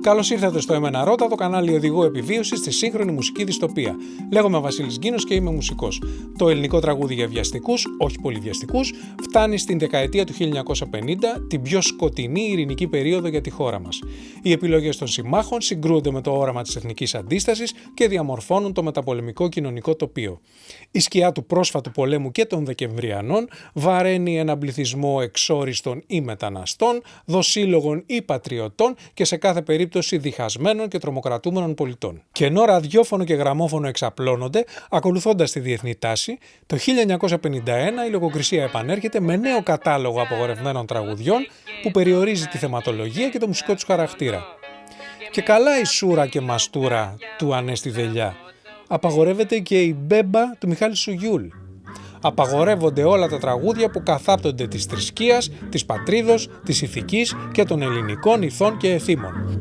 Καλώς ήρθατε στο Εμένα Ρώτα, το κανάλι οδηγού επιβίωσης στη σύγχρονη μουσική δυστοπία. Λέγομαι Βασίλης Γκίνος και είμαι μουσικός. Το ελληνικό τραγούδι για βιαστικούς, όχι πολύ βιαστικούς, φτάνει στην δεκαετία του 1950, την πιο σκοτεινή ειρηνική περίοδο για τη χώρα μας. Οι επιλογές των συμμάχων συγκρούονται με το όραμα της εθνικής αντίστασης και διαμορφώνουν το μεταπολεμικό κοινωνικό τοπίο. Η σκιά του πρόσφατου πολέμου και των Δεκεμβριανών βαραίνει έναν πληθυσμό εξόριστων ή μεταναστών, δοσύλλογων ή πατριωτών και σε κάθε περίπτωση διχασμένων και τρομοκρατούμενων πολιτών. Και ενώ ραδιόφωνο και γραμμόφωνο εξαπλώνονται, ακολουθώντας τη διεθνή τάση, το 1951 η λογοκρισία επανέρχεται με νέο κατάλογο απαγορευμένων τραγουδιών που περιορίζει τη θεματολογία και το μουσικό τους χαρακτήρα. Και καλά η σούρα και μαστούρα του Ανέστη Δελιά. Απαγορεύεται και η μπέμπα του Μιχάλη Σουγιούλ. Απαγορεύονται όλα τα τραγούδια που καθάπτονται της θρησκείας, της πατρίδος, της ηθικής και των ελληνικών ηθών και εθήμων.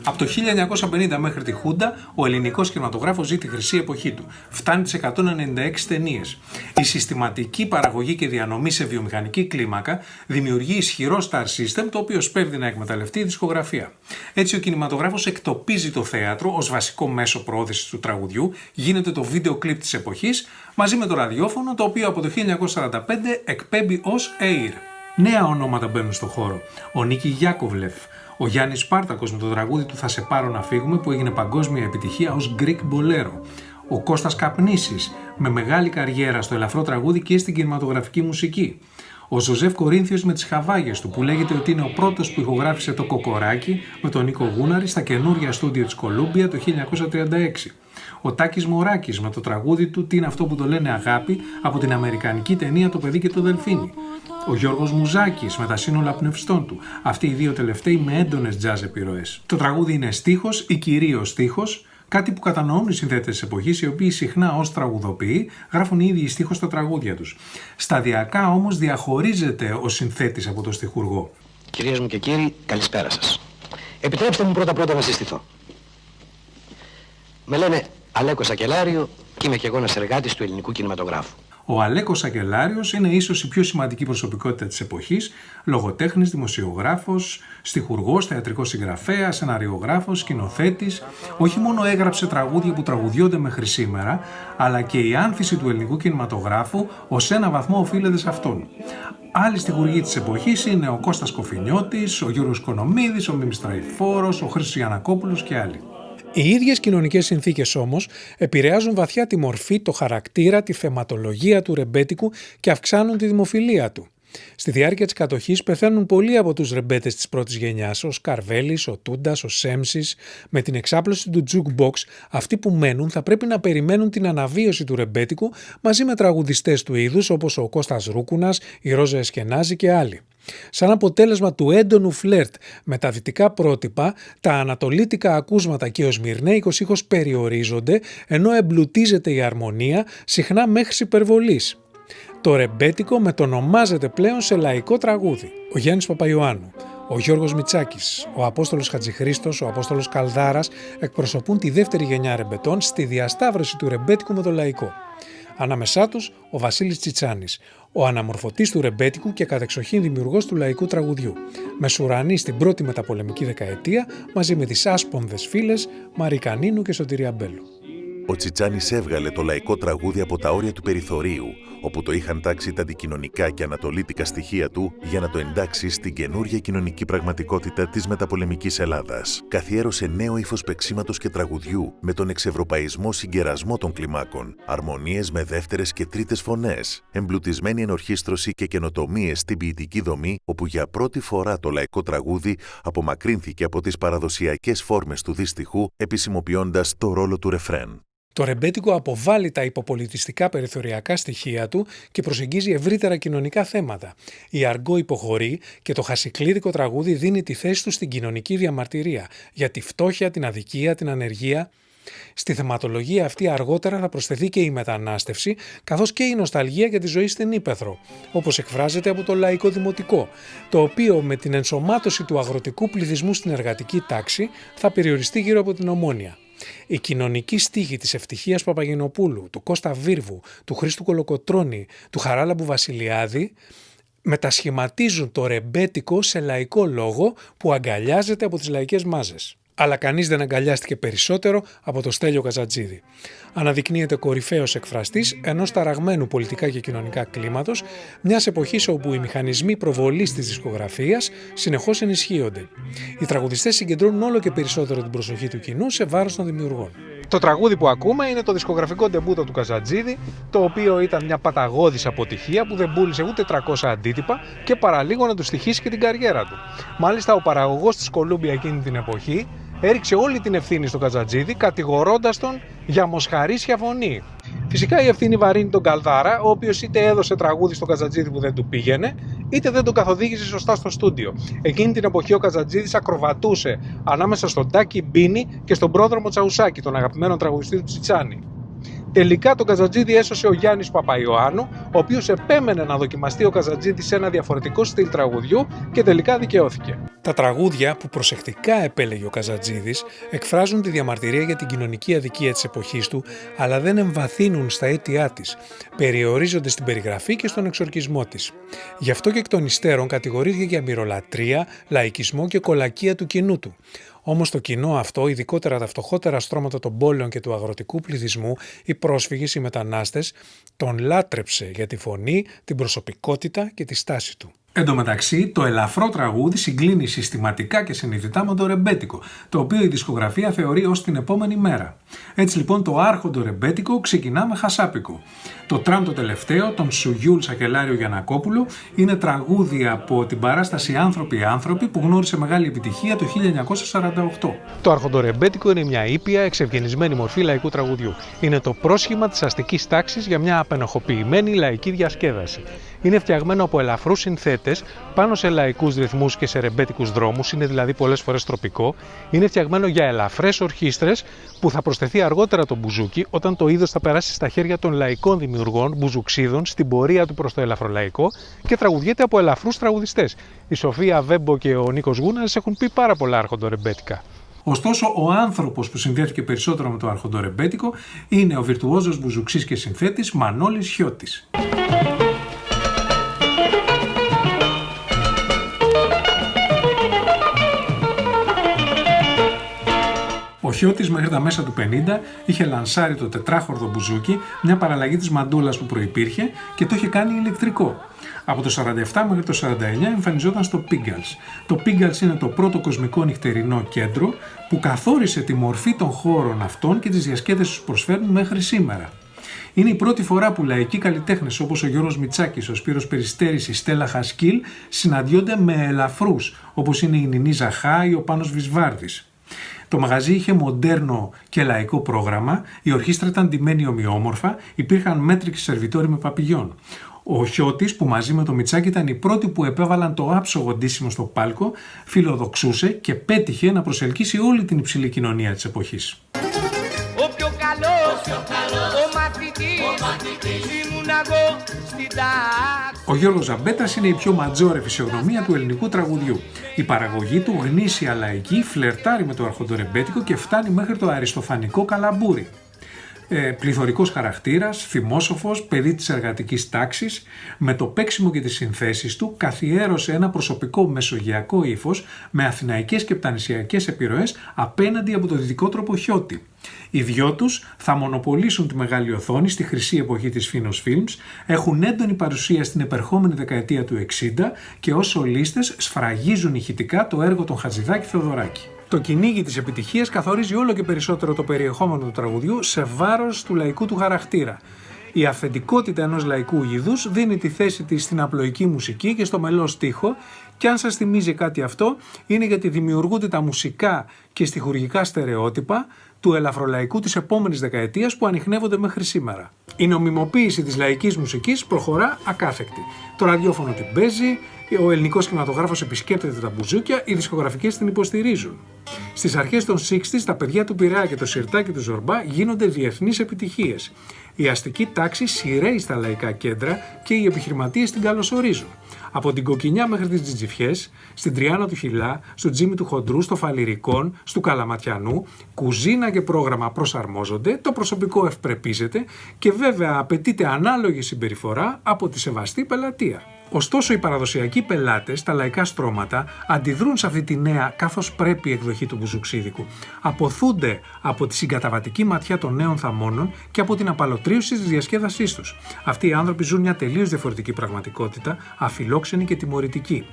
Από το 1950 μέχρι τη Χούντα, ο ελληνικός κινηματογράφος ζει τη χρυσή εποχή του. Φτάνει τις 196 ταινίες. Η συστηματική παραγωγή και διανομή σε βιομηχανική κλίμακα δημιουργεί ισχυρό star system, το οποίο σπέβδει να εκμεταλλευτεί η δισκογραφία. Έτσι, ο κινηματογράφος εκτοπίζει το θέατρο ως βασικό μέσο προώθησης του τραγουδιού, γίνεται το βίντεο κλιπ της εποχής, μαζί με το ραδιόφωνο, το οποίο από το 1945 εκπέμπει ως Air. Νέα ονόματα μπαίνουν στο χώρο. Ο Νίκη Γιάκοβλεφ. Ο Γιάννης Σπάρτακος με το τραγούδι του «Θα σε πάρω να φύγουμε» που έγινε παγκόσμια επιτυχία ως Greek Bolero. Ο Κώστας Καπνίσης με μεγάλη καριέρα στο ελαφρό τραγούδι και στην κινηματογραφική μουσική. Ο Ζωζεφ Κορίνθιος με τις Χαβάγες του που λέγεται ότι είναι ο πρώτος που ηχογράφησε το Κοκοράκι με τον Νίκο Γούναρη στα καινούρια στούντιο της Κολούμπια το 1936. Ο Τάκης Μωράκης με το τραγούδι του «Τι είναι αυτό που το λένε αγάπη» από την αμερικανική ταινία «Το παιδί και το δελφίνι». Ο Γιώργος Μουζάκης με τα σύνολα πνευστών του. Αυτοί οι δύο τελευταίοι με έντονες jazz επιρροές. Το τραγούδι είναι στίχος ή κυρίως στίχος, κάτι που κατανοούν οι συνθέτες της εποχής, οι οποίοι συχνά ως τραγουδοποιοί γράφουν οι ίδιοι στίχος στα τραγούδια τους. Σταδιακά όμως διαχωρίζεται ο συνθέτης από το στιχουργό. Κυρίες μου και κύριοι, καλησπέρα σας. Επιτρέψτε μου πρώτα να συστηθώ. Με λένε Αλέκο Σακελάριο και είμαι και εγώ ένας εργάτης του ελληνικού κινηματογράφου. Ο Αλέκος Σακελάριος είναι ίσως η πιο σημαντική προσωπικότητα της εποχής, λογοτέχνης, δημοσιογράφος, στιχουργός, θεατρικός συγγραφέας, σεναριογράφος, σκηνοθέτης. Όχι μόνο έγραψε τραγούδια που τραγουδιώνται μέχρι σήμερα, αλλά και η άνθηση του ελληνικού κινηματογράφου ως ένα βαθμό οφείλεται σε αυτόν. Άλλοι στιχουργοί της εποχής είναι ο Κώστας Κοφινιώτης, ο Γιώργος Κονομίδης, ο Μίμης Τραϊφόρος, ο Χρήστος Γιαννακόπουλος και άλλοι. Οι ίδιες κοινωνικές συνθήκες όμως επηρεάζουν βαθιά τη μορφή, το χαρακτήρα, τη θεματολογία του ρεμπέτικου και αυξάνουν τη δημοφιλία του. Στη διάρκεια της κατοχής πεθαίνουν πολλοί από τους ρεμπέτες της πρώτης γενιάς, ο Σκαρβέλης, ο Τούντας, ο Σέμσης. Με την εξάπλωση του jukebox, αυτοί που μένουν θα πρέπει να περιμένουν την αναβίωση του ρεμπέτικου μαζί με τραγουδιστές του είδους όπως ο Κώστας Ρούκουνας, η Ρόζα Εσκενάζη και άλλοι. Σαν αποτέλεσμα του έντονου φλερτ με τα δυτικά πρότυπα, τα ανατολίτικα ακούσματα και ο σμυρνέικος ήχος περιορίζονται, ενώ εμπλουτίζεται η αρμονία, συχνά μέχρι υπερβολής. Το ρεμπέτικο μετονομάζεται πλέον σε λαϊκό τραγούδι. Ο Γιάννης Παπαϊωάννου, ο Γιώργος Μητσάκης, ο Απόστολος Χατζηχρήστος, ο Απόστολος Καλδάρας εκπροσωπούν τη δεύτερη γενιά ρεμπετών στη διασταύρωση του ρεμπέτικου με το λαϊκό. Ανάμεσά τους ο Βασίλης Τσιτσάνης, ο αναμορφωτής του ρεμπέτικου και κατεξοχήν δημιουργός του λαϊκού τραγουδιού. Μεσουρανή στην πρώτη μεταπολεμική δεκαετία μαζί με τις άσπονδες φίλες Μαρίκα Νίνου και Σωτηρία Μπέλου. Ο Τσιτσάνης έβγαλε το λαϊκό τραγούδι από τα όρια του περιθωρίου, όπου το είχαν τάξει τα αντικοινωνικά και ανατολίτικα στοιχεία του για να το εντάξει στην καινούργια κοινωνική πραγματικότητα της μεταπολεμικής Ελλάδας. Καθιέρωσε νέο ύφος παίξηματος και τραγουδιού με τον εξευρωπαϊσμό συγκερασμό των κλιμάκων, αρμονίες με δεύτερες και τρίτες φωνές, εμπλουτισμένη ενορχήστρωση και καινοτομίες στην ποιητική δομή, όπου για πρώτη φορά το λαϊκό τραγούδι απομακρύνθηκε από τις παραδοσιακές φόρμες του δίστιχου, επισημοποιώντας το ρόλο του ρεφρέν. Το ρεμπέτικο αποβάλλει τα υποπολιτιστικά περιθωριακά στοιχεία του και προσεγγίζει ευρύτερα κοινωνικά θέματα. Η αργό υποχωρεί και το χασικλίδικο τραγούδι δίνει τη θέση του στην κοινωνική διαμαρτυρία για τη φτώχεια, την αδικία, την ανεργία. Στη θεματολογία αυτή αργότερα θα προσθεθεί και η μετανάστευση, καθώς και η νοσταλγία για τη ζωή στην Ύπαιθρο, όπως εκφράζεται από το λαϊκό δημοτικό, το οποίο με την ενσωμάτωση του αγροτικού πληθυσμού στην εργατική τάξη θα περιοριστεί γύρω από την Ομόνοια. Οι κοινωνικοί στίχοι της Ευτυχίας Παπαγινοπούλου, του Κώστα Βίρβου, του Χρήστου Κολοκοτρώνη, του Χαράλαμπου Βασιλιάδη μετασχηματίζουν το ρεμπέτικο σε λαϊκό λόγο που αγκαλιάζεται από τις λαϊκές μάζες. Αλλά κανείς δεν αγκαλιάστηκε περισσότερο από το Στέλιο Καζατζίδη. Αναδεικνύεται κορυφαίος εκφραστής ενός ταραγμένου πολιτικά και κοινωνικά κλίματος, μιας εποχής όπου οι μηχανισμοί προβολής της δισκογραφίας συνεχώς ενισχύονται. Οι τραγουδιστές συγκεντρώνουν όλο και περισσότερο την προσοχή του κοινού σε βάρος των δημιουργών. Το τραγούδι που ακούμε είναι το δισκογραφικό ντεμπούτο του Καζατζίδη, το οποίο ήταν μια παταγώδης αποτυχία που δεν πούλησε ούτε 300 αντίτυπα και παραλίγο να του στοιχήσει και την καριέρα του. Μάλιστα, ο παραγωγός της Κολούμπια εκείνη την εποχή έριξε όλη την ευθύνη στον Καζατζίδη, κατηγορώντας τον για μοσχαρίσια φωνή. Φυσικά η ευθύνη βαρύνει τον Καλδάρα, ο οποίος είτε έδωσε τραγούδι στον Καζατζίδη που δεν του πήγαινε, είτε δεν τον καθοδήγησε σωστά στο στούντιο. Εκείνη την εποχή ο Καζατζίδης ακροβατούσε ανάμεσα στον Τάκη Μπίνη και στον πρόδρομο Τσαουσάκη, τον αγαπημένο τραγουδιστή του Τσιτσάνη. Τελικά τον Καζατζίδη έσωσε ο Γιάννης Παπαϊωάννου, ο οποίος επέμενε να δοκιμαστεί ο Καζατζίδης σε ένα διαφορετικό στυλ τραγουδιού και τελικά δικαιώθηκε. Τα τραγούδια που προσεκτικά επέλεγε ο Καζατζίδης εκφράζουν τη διαμαρτυρία για την κοινωνική αδικία της εποχής του, αλλά δεν εμβαθύνουν στα αίτια της. Περιορίζονται στην περιγραφή και στον εξορκισμό της. Γι' αυτό και εκ των υστέρων κατηγορήθηκε για μυρολατρεία, λαϊκισμό και κολακία του κοινού του. Όμως το κοινό αυτό, ειδικότερα τα φτωχότερα στρώματα των πόλεων και του αγροτικού πληθυσμού, οι πρόσφυγες, οι μετανάστες, τον λάτρεψε για τη φωνή, την προσωπικότητα και τη στάση του. Εν τω μεταξύ, το ελαφρό τραγούδι συγκλίνει συστηματικά και συνειδητά με το ρεμπέτικο, το οποίο η δισκογραφία θεωρεί ως την επόμενη μέρα. Έτσι λοιπόν το άρχοντο ρεμπέτικο ξεκινά με χασάπικο. Το τραμ το τελευταίο, τον Σουγιούλ Σακελάριο Γιαννακόπουλο, είναι τραγούδι από την παράσταση «Άνθρωποι που γνώρισε μεγάλη επιτυχία το 1948. Το άρχοντο ρεμπέτικο είναι μια ήπια, εξευγενισμένη μορφή λαϊκού τραγουδιού. Είναι το πρόσχημα της αστικής τάξης για μια απενοχοποιημένη λαϊκή διασκέδαση. Είναι φτιαγμένο από ελαφρούς συνθέτες πάνω σε λαϊκούς ρυθμούς και σε ρεμπέτικους δρόμους, είναι δηλαδή πολλές φορές τροπικό. Είναι φτιαγμένο για ελαφρές ορχήστρες που θα προσθεθεί αργότερα το μπουζούκι όταν το είδος θα περάσει στα χέρια των λαϊκών δημιουργών, μπουζουξίδων, στην πορεία του προς το ελαφρολαϊκό και τραγουδιέται από ελαφρούς τραγουδιστές. Η Σοφία Βέμπο και ο Νίκος Γούναρης έχουν πει πάρα πολλά άρχοντο-ρεμπέτικα. Ωστόσο, ο άνθρωπος που συνδέθηκε περισσότερο με το άρχοντο-ρεμπέτικο είναι ο βιρτουόζος μπουζουξής και συνθέτης Μανώλης Χιώτης. Ο Χιώτης μέχρι τα μέσα του 50 είχε λανσάρει το τετράχορδο μπουζούκι, μια παραλλαγή της μαντούλας που προϋπήρχε και το είχε κάνει ηλεκτρικό. Από το 47 μέχρι το 49 εμφανιζόταν στο Pigalle. Το Pigalle είναι το πρώτο κοσμικό νυχτερινό κέντρο που καθόρισε τη μορφή των χώρων αυτών και τις διασκέδασεις που προσφέρουν μέχρι σήμερα. Είναι η πρώτη φορά που λαϊκοί καλλιτέχνες όπως ο Γιώργος Μητσάκης, ο Σπύρος Περιστέρης, η Στέλλα Χασκίλ συναντιόνται με ελαφρούς όπως είναι η Νινή Ζαχά ή ο Πάνος Βυσβάρδης. Το μαγαζί είχε μοντέρνο και λαϊκό πρόγραμμα, η ορχήστρα ήταν ντυμένη ομοιόμορφα, υπήρχαν μέτρικοι σερβιτόροι με παπηγιόν. Ο Χιώτης, που μαζί με το Μητσάκη ήταν οι πρώτοι που επέβαλαν το άψογο ντύσιμο στο πάλκο, φιλοδοξούσε και πέτυχε να προσελκύσει όλη την υψηλή κοινωνία της εποχής. Ο πιο καλός, ο μαθητής, ήμουν εγώ στην τάξη. Ο Γιώργος Ζαμπέτας είναι η πιο ματζόρε φυσιογνωμία του ελληνικού τραγουδιού. Η παραγωγή του, γνήσια λαϊκή, φλερτάρει με το αρχοντορεμπέτικο και φτάνει μέχρι το αριστοφανικό καλαμπούρι. Πληθωρικός χαρακτήρας, θυμόσοφος, παιδί της εργατικής τάξης, με το παίξιμο και τις συνθέσεις του καθιέρωσε ένα προσωπικό μεσογειακό ύφος με αθηναϊκές και πτανησιακές επιρροές απέναντι από το δυτικότροπο Χιώτη. Οι δυο τους θα μονοπολίσουν τη μεγάλη οθόνη στη χρυσή εποχή της Φίνος Films, έχουν έντονη παρουσία στην επερχόμενη δεκαετία του 60 και ως σολίστες σφραγίζουν ηχητικά το έργο των Χατζηδάκη Θεοδωράκη. Το κυνήγι της επιτυχίας καθορίζει όλο και περισσότερο το περιεχόμενο του τραγουδιού σε βάρος του λαϊκού του χαρακτήρα. Η αυθεντικότητα ενός λαϊκού είδους δίνει τη θέση της στην απλοϊκή μουσική και στο μελό στίχο, και αν σας θυμίζει κάτι αυτό, είναι γιατί δημιουργούνται τα μουσικά και στιχουργικά στερεότυπα του ελαφρολαϊκού της επόμενης δεκαετίας που ανιχνεύονται μέχρι σήμερα. Η νομιμοποίηση της λαϊκής μουσικής προχωρά ακάθεκτη. Το ραδιόφωνο την παίζει, ο ελληνικός κινηματογράφος επισκέπτεται τα μπουζούκια, οι δισκογραφικές την υποστηρίζουν. Στις αρχές των 60's τα παιδιά του Πειραιά και το σιρτάκι του Ζορμπά γίνονται διεθνείς επιτυχίες. Η αστική τάξη σειραίει στα λαϊκά κέντρα και οι επιχειρηματίες την καλωσορίζουν. Από την Κοκκινιά μέχρι τις Τζιτζιφιές, στην Τριάνα του Χιλά, στο Τζίμι του Χοντρού, στο Φαλιρικόν, στου Καλαματιανού, κουζίνα και πρόγραμμα προσαρμόζονται, το προσωπικό ευπρεπίζεται και βέβαια απαιτείται ανάλογη συμπεριφορά από τη σεβαστή πελατεία. Ωστόσο, οι παραδοσιακοί πελάτες, τα λαϊκά στρώματα, αντιδρούν σε αυτή τη νέα καθώς πρέπει εκδοχή του μπουζουξίδικου. Αποθούνται από τη συγκαταβατική ματιά των νέων θαμώνων και από την απαλωτρίωση της διασκέδασής τους. Αυτοί οι άνθρωποι ζουν μια τελείως διαφορετική πραγματικότητα, αφιλόξενη και τιμωρητική.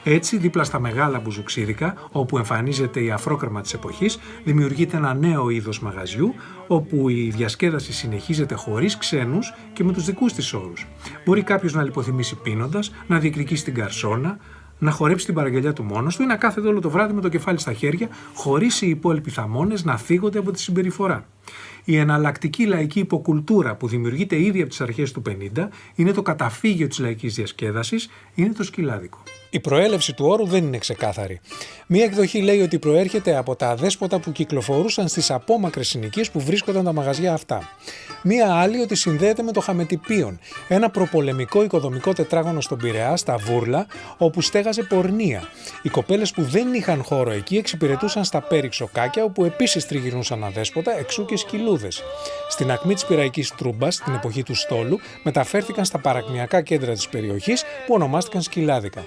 Έτσι, δίπλα στα μεγάλα μπουζουξίδικα, όπου εμφανίζεται η αφρόκρεμα της εποχής, δημιουργείται ένα νέο είδος μαγαζιού, όπου η διασκέδαση συνεχίζεται χωρίς ξένους και με τους δικούς της όρους. Μπορεί κάποιος να λιποθυμήσει πίνοντας, να διεκδικήσει την καρσόνα, να χορέψει την παραγγελιά του μόνος του ή να κάθεται όλο το βράδυ με το κεφάλι στα χέρια, χωρίς οι υπόλοιποι θαμώνες να θίγονται από τη συμπεριφορά. Η εναλλακτική λαϊκή υποκουλτούρα που δημιουργείται ήδη από τις αρχές του 50 είναι το καταφύγιο της λαϊκής διασκέδασης, είναι το σκυλάδικο. Η προέλευση του όρου δεν είναι ξεκάθαρη. Μία εκδοχή λέει ότι προέρχεται από τα αδέσποτα που κυκλοφορούσαν στις απόμακρες συνοικίες που βρίσκονταν τα μαγαζιά αυτά. Μία άλλη ότι συνδέεται με το Χαμετιπίον, ένα προπολεμικό οικοδομικό τετράγωνο στον Πειραιά, στα Βούρλα, όπου στέγαζε πορνεία. Οι κοπέλες που δεν είχαν χώρο εκεί εξυπηρετούσαν στα πέριξοκάκια, όπου επίσης τριγυρνούσαν αδέσποτα, εξού και σκυλούδες. Στην ακμή της Πειραϊκής Τρούμπας, την εποχή του στόλου, μεταφέρθηκαν στα παρακμιακά κέντρα της περιοχής που ονομάστηκαν σκυλάδικα.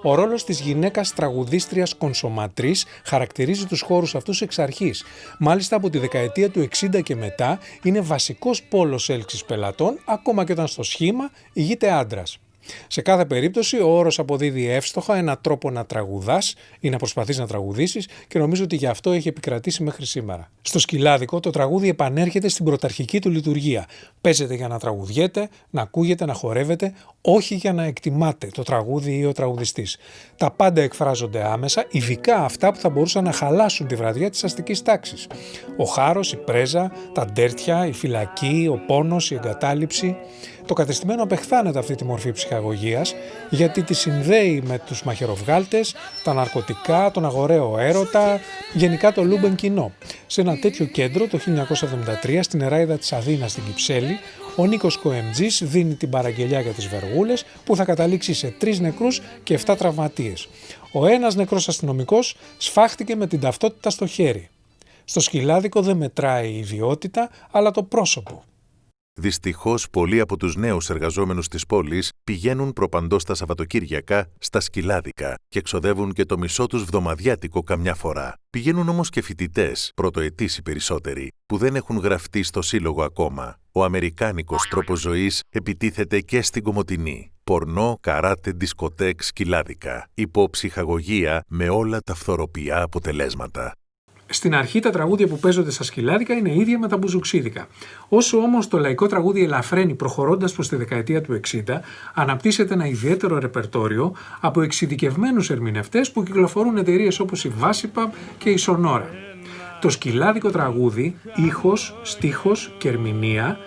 Ο ρόλος της γυναίκας τραγουδίστριας κονσοματρής χαρακτηρίζει τους χώρους αυτούς εξ αρχής. Μάλιστα από τη δεκαετία του 60 και μετά είναι βασικός πόλος έλξης πελατών, ακόμα και όταν στο σχήμα ηγείται άντρας. Σε κάθε περίπτωση, ο όρος αποδίδει εύστοχα ένα τρόπο να τραγουδάς ή να προσπαθείς να τραγουδήσεις και νομίζω ότι γι' αυτό έχει επικρατήσει μέχρι σήμερα. Στο σκυλάδικο, το τραγούδι επανέρχεται στην πρωταρχική του λειτουργία. Παίζεται για να τραγουδιέται, να ακούγεται, να χορεύεται, όχι για να εκτιμάται το τραγούδι ή ο τραγουδιστής. Τα πάντα εκφράζονται άμεσα, ειδικά αυτά που θα μπορούσαν να χαλάσουν τη βραδιά της αστικής τάξης. Ο χάρος, η πρέζα, τα ντέρτια, η φυλακή, ο πόνος, η εγκατάλειψη. Το κατεστημένο απεχθάνεται αυτή τη μορφή ψυχαγωγίας γιατί τη συνδέει με τους μαχαιροβγάλτες, τα ναρκωτικά, τον αγοραίο έρωτα, γενικά το λούμπεν κοινό. Σε ένα τέτοιο κέντρο το 1973 στην Νεράιδα της Αθήνας στην Κυψέλη, ο Νίκος Κοεμτζής δίνει την παραγγελιά για τις βεργούλες που θα καταλήξει σε 3 νεκρούς και 7 τραυματίες. Ο ένας νεκρός αστυνομικός σφάχτηκε με την ταυτότητα στο χέρι. Στο σκυλάδικο δεν μετράει η ιδιότητα αλλά το πρόσωπο. Δυστυχώς, πολλοί από τους νέους εργαζόμενους της πόλης πηγαίνουν προπαντός τα Σαββατοκύριακα στα σκυλάδικα και εξοδεύουν και το μισό τους βδομαδιάτικο καμιά φορά. Πηγαίνουν όμως και φοιτητές, πρωτοετής οι περισσότεροι, που δεν έχουν γραφτεί στο σύλλογο ακόμα. Ο αμερικάνικος τρόπος ζωής επιτίθεται και στην Κομοτηνή. Πορνό, καράτε, δισκοτέκ, σκυλάδικα. Υποψυχαγωγία με όλα τα φθοροποιά αποτελέσματα. Στην αρχή τα τραγούδια που παίζονται στα σκυλάδικα είναι ίδια με τα μπουζουξίδικα. Όσο όμως το λαϊκό τραγούδι ελαφραίνει προχωρώντας προς τη δεκαετία του 60, αναπτύσσεται ένα ιδιαίτερο ρεπερτόριο από εξειδικευμένους ερμηνευτές που κυκλοφορούν εταιρείες όπως η Βάσιπα και η Σονόρα. Το σκυλάδικο τραγούδι, ήχος, στίχος και ερμηνεία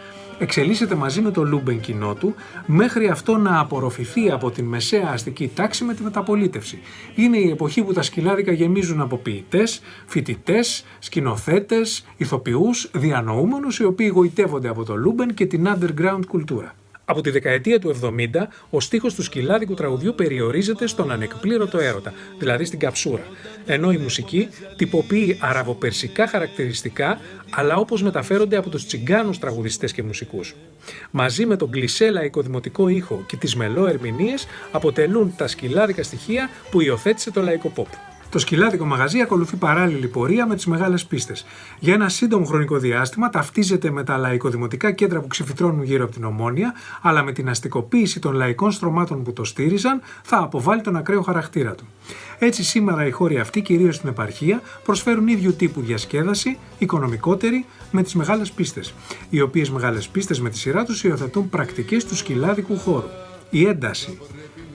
εξελίσσεται μαζί με το λούμπεν κοινό του μέχρι αυτό να απορροφηθεί από την μεσαία αστική τάξη με τη μεταπολίτευση. Είναι η εποχή που τα σκυλάδικα γεμίζουν από ποιητές, φοιτητές, σκηνοθέτες, ηθοποιούς, διανοούμενους οι οποίοι γοητεύονται από το λούμπεν και την underground κουλτούρα. Από τη δεκαετία του 70, ο στίχος του σκυλάδικου τραγουδιού περιορίζεται στον ανεκπλήρωτο έρωτα, δηλαδή στην καψούρα, ενώ η μουσική τυποποιεί αραβοπερσικά χαρακτηριστικά, αλλά όπως μεταφέρονται από τους τσιγκάνους τραγουδιστές και μουσικούς. Μαζί με τον κλισέ λαϊκοδημοτικό ήχο και τις μελό ερμηνείες αποτελούν τα σκυλάδικα στοιχεία που υιοθέτησε το λαϊκό pop. Το σκυλάδικο μαγαζί ακολουθεί παράλληλη πορεία με τις μεγάλες πίστες. Για ένα σύντομο χρονικό διάστημα ταυτίζεται με τα λαϊκοδημοτικά κέντρα που ξεφυτρώνουν γύρω από την Ομόνοια, αλλά με την αστικοποίηση των λαϊκών στρωμάτων που το στήριζαν θα αποβάλει τον ακραίο χαρακτήρα του. Έτσι, σήμερα οι χώροι αυτοί, κυρίως στην επαρχία, προσφέρουν ίδιου τύπου διασκέδαση, οικονομικότερη, με τις μεγάλες πίστες. Οι οποίες μεγάλες πίστες με τη σειρά τους υιοθετούν πρακτικές του σκυλάδικου χώρου. Η ένταση,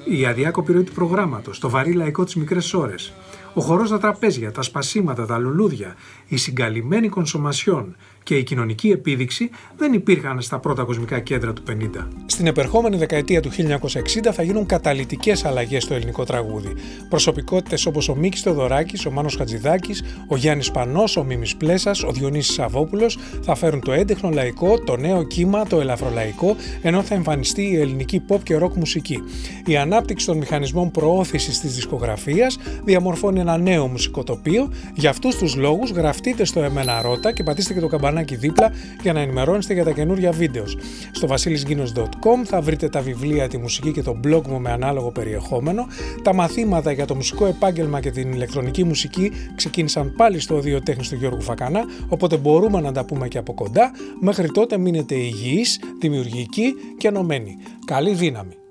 η αδιάκοπη ροή του προγράμματος, το βαρύ λαϊκό τις μικρές ώρες, ο χορός στα τραπέζια, τα σπασίματα, τα λουλούδια, η συγκαλυμμένη κονσομασιόν και η κοινωνική επίδειξη δεν υπήρχαν στα πρώτα κοσμικά κέντρα του 50. Στην επερχόμενη δεκαετία του 1960 θα γίνουν καταλυτικές αλλαγές στο ελληνικό τραγούδι. Προσωπικότητες όπως ο Μίκης Θεοδωράκης, ο Μάνος Χατζηδάκης, ο Γιάννης Πανός, ο Μίμης Πλέσας, ο Διονύσης Σαββόπουλος θα φέρουν το έντεχνο λαϊκό, το νέο κύμα, το ελαφρολαϊκό, ενώ θα εμφανιστεί η ελληνική pop και rock μουσική. Η ανάπτυξη των μηχανισμών προώθησης της δισκογραφίας διαμορφώνει ένα νέο μουσικό τοπίο. Για αυτούς τους λόγους γραφτείτε στο Εμένα Ρώτα και πατήστε και το καμπανάκι δίπλα για να ενημερώνεστε για τα καινούργια βίντεο. Στο vasilisginos.com θα βρείτε τα βιβλία, τη μουσική και το blog μου με ανάλογο περιεχόμενο. Τα μαθήματα για το μουσικό επάγγελμα και την ηλεκτρονική μουσική ξεκίνησαν πάλι στο Οδείο Τέχνης του Γιώργου Φακανά, οπότε μπορούμε να τα πούμε και από κοντά. Μέχρι τότε μείνετε υγιείς, δημιουργικοί και ενωμένοι. Καλή δύναμη!